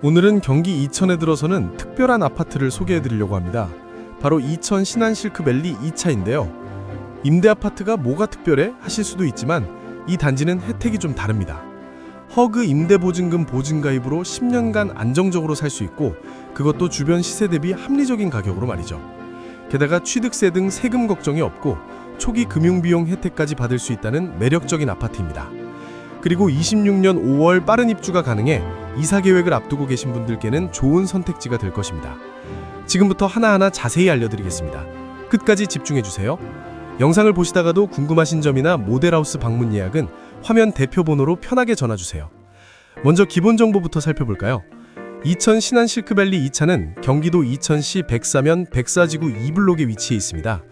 오늘은 경기 이천에 들어서는 특별한 아파트를 소개해 드리려고 합니다. 바로 이천 신한실크밸리 2차인데요. 임대 아파트가 뭐가 특별해? 하실 수도 있지만 이 단지는 혜택이 좀 다릅니다. 허그 임대보증금 보증가입으로 10년간 안정적으로 살 수 있고 그것도 주변 시세 대비 합리적인 가격으로 말이죠. 게다가 취득세 등 세금 걱정이 없고 초기 금융비용 혜택까지 받을 수 있다는 매력적인 아파트입니다. 그리고 26년 5월 빠른 입주가 가능해 이사 계획을 앞두고 계신 분들께는 좋은 선택지가 될 것입니다. 지금부터 하나하나 자세히 알려드리겠습니다. 끝까지 집중해주세요. 영상을 보시다가도 궁금하신 점이나 모델하우스 방문 예약은 화면 대표 번호로 편하게 전화주세요. 먼저 기본 정보부터 살펴볼까요? 이천 신한실크밸리 2차는 경기도 이천시 백사면 백사지구 2블록에 위치해 있습니다.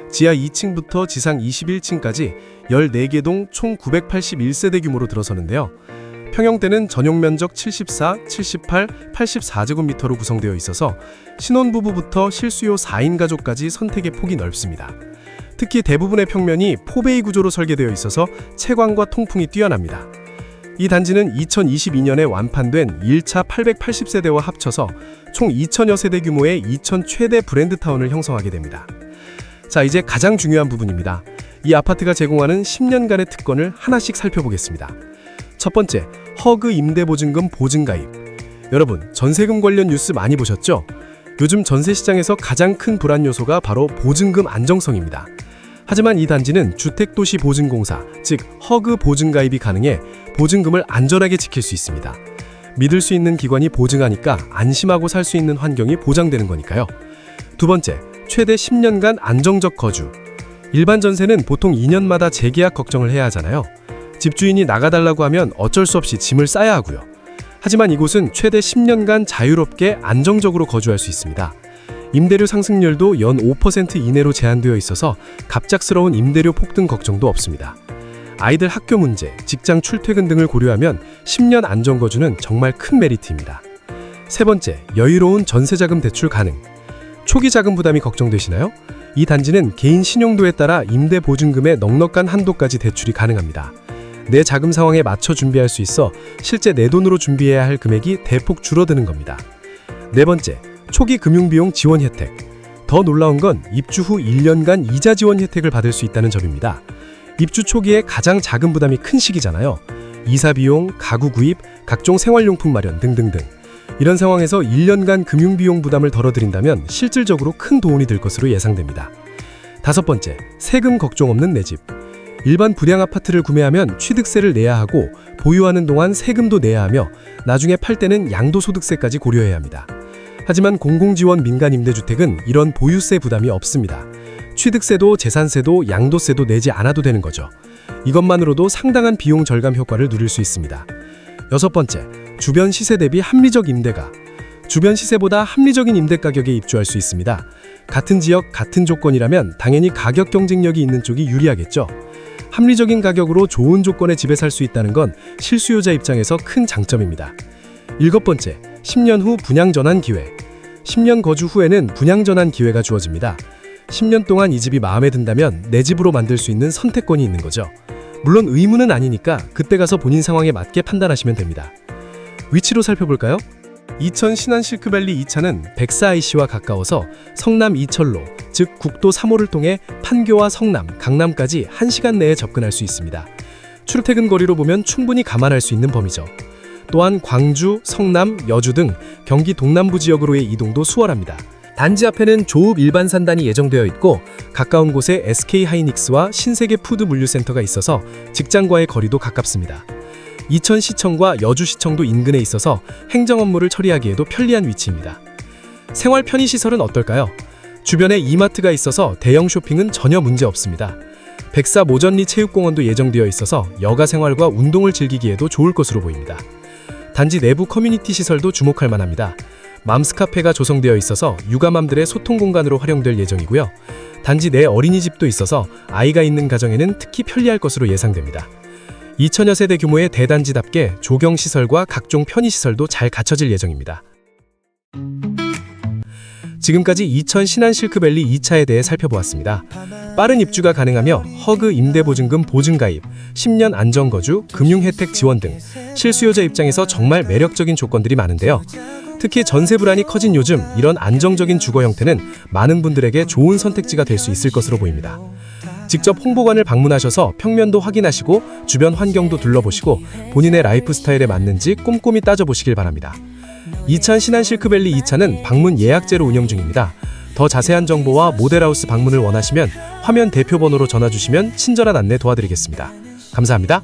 지하 2층부터 지상 21층까지 14개 동 총 981세대 규모로 들어서는데요. 평형대는 전용면적 74, 78, 84제곱미터로 구성되어 있어서 신혼부부부터 실수요 4인 가족까지 선택의 폭이 넓습니다. 특히 대부분의 평면이 포베이 구조로 설계되어 있어서 채광과 통풍이 뛰어납니다. 이 단지는 2022년에 완판된 1차 880세대와 합쳐서 총 2000여 세대 규모의 이천 최대 브랜드타운을 형성하게 됩니다. 자, 이제 가장 중요한 부분입니다. 이 아파트가 제공하는 10년간의 특권을 하나씩 살펴보겠습니다. 첫 번째, 허그 임대보증금 보증가입. 여러분, 전세금 관련 뉴스 많이 보셨죠? 요즘 전세 시장에서 가장 큰 불안 요소가 바로 보증금 안정성입니다. 하지만 이 단지는 주택도시보증공사, 즉 허그 보증가입이 가능해 보증금을 안전하게 지킬 수 있습니다. 믿을 수 있는 기관이 보증하니까 안심하고 살 수 있는 환경이 보장되는 거니까요. 두 번째, 최대 10년간 안정적 거주. 일반 전세는 보통 2년마다 재계약 걱정을 해야 하잖아요. 집주인이 나가달라고 하면 어쩔 수 없이 짐을 싸야 하고요. 하지만 이곳은 최대 10년간 자유롭게 안정적으로 거주할 수 있습니다. 임대료 상승률도 연 5% 이내로 제한되어 있어서 갑작스러운 임대료 폭등 걱정도 없습니다. 아이들 학교 문제, 직장 출퇴근 등을 고려하면 10년 안정거주는 정말 큰 메리트입니다. 세 번째, 여유로운 전세자금 대출 가능. 초기 자금 부담이 걱정되시나요? 이 단지는 개인 신용도에 따라 임대 보증금의 넉넉한 한도까지 대출이 가능합니다. 내 자금 상황에 맞춰 준비할 수 있어 실제 내 돈으로 준비해야 할 금액이 대폭 줄어드는 겁니다. 네 번째, 초기 금융비용 지원 혜택. 더 놀라운 건 입주 후 1년간 이자 지원 혜택을 받을 수 있다는 점입니다. 입주 초기에 가장 자금 부담이 큰 시기잖아요. 이사 비용, 가구 구입, 각종 생활용품 마련 등등등. 이런 상황에서 1년간 금융비용 부담을 덜어드린다면 실질적으로 큰 도움이 될 것으로 예상됩니다. 다섯 번째, 세금 걱정 없는 내 집. 일반 분양 아파트를 구매하면 취득세를 내야 하고 보유하는 동안 세금도 내야 하며 나중에 팔 때는 양도소득세까지 고려해야 합니다. 하지만 공공지원 민간임대주택은 이런 보유세 부담이 없습니다. 취득세도 재산세도 양도세도 내지 않아도 되는 거죠. 이것만으로도 상당한 비용 절감 효과를 누릴 수 있습니다. 여섯 번째, 주변 시세 대비 합리적 임대가. 주변 시세보다 합리적인 임대 가격에 입주할 수 있습니다. 같은 지역, 같은 조건이라면 당연히 가격 경쟁력이 있는 쪽이 유리하겠죠. 합리적인 가격으로 좋은 조건의 집에 살 수 있다는 건 실수요자 입장에서 큰 장점입니다. 일곱 번째, 10년 후 분양 전환 기회. 10년 거주 후에는 분양 전환 기회가 주어집니다. 10년 동안 이 집이 마음에 든다면 내 집으로 만들 수 있는 선택권이 있는 거죠. 물론 의무는 아니니까 그때 가서 본인 상황에 맞게 판단하시면 됩니다. 위치로 살펴볼까요? 이천 신한실크밸리 2차는 백사 IC와 가까워서 성남 이철로, 즉 국도 3호를 통해 판교와 성남, 강남까지 1시간 내에 접근할 수 있습니다. 출퇴근 거리로 보면 충분히 감안할 수 있는 범위죠. 또한 광주, 성남, 여주 등 경기 동남부 지역으로의 이동도 수월합니다. 단지 앞에는 조읍 일반 산단이 예정되어 있고 가까운 곳에 SK하이닉스와 신세계 푸드 물류센터가 있어서 직장과의 거리도 가깝습니다. 이천시청과 여주시청도 인근에 있어서 행정 업무를 처리하기에도 편리한 위치입니다. 생활 편의시설은 어떨까요? 주변에 이마트가 있어서 대형 쇼핑은 전혀 문제 없습니다. 백사 모전리 체육공원도 예정되어 있어서 여가 생활과 운동을 즐기기에도 좋을 것으로 보입니다. 단지 내부 커뮤니티 시설도 주목할 만합니다. 맘스 카페가 조성되어 있어서 육아맘들의 소통 공간으로 활용될 예정이고요. 단지 내 어린이집도 있어서 아이가 있는 가정에는 특히 편리할 것으로 예상됩니다. 2000여 세대 규모의 대단지답게 조경시설과 각종 편의시설도 잘 갖춰질 예정입니다. 지금까지 이천 신한 실크밸리 2차에 대해 살펴보았습니다. 빠른 입주가 가능하며 허그 임대보증금 보증가입, 10년 안정거주, 금융혜택 지원 등 실수요자 입장에서 정말 매력적인 조건들이 많은데요. 특히 전세 불안이 커진 요즘 이런 안정적인 주거 형태는 많은 분들에게 좋은 선택지가 될 수 있을 것으로 보입니다. 직접 홍보관을 방문하셔서 평면도 확인하시고 주변 환경도 둘러보시고 본인의 라이프 스타일에 맞는지 꼼꼼히 따져보시길 바랍니다. 이천 신한 실크밸리 2차는 방문 예약제로 운영 중입니다. 더 자세한 정보와 모델하우스 방문을 원하시면 화면 대표 번호로 전화 주시면 친절한 안내 도와드리겠습니다. 감사합니다.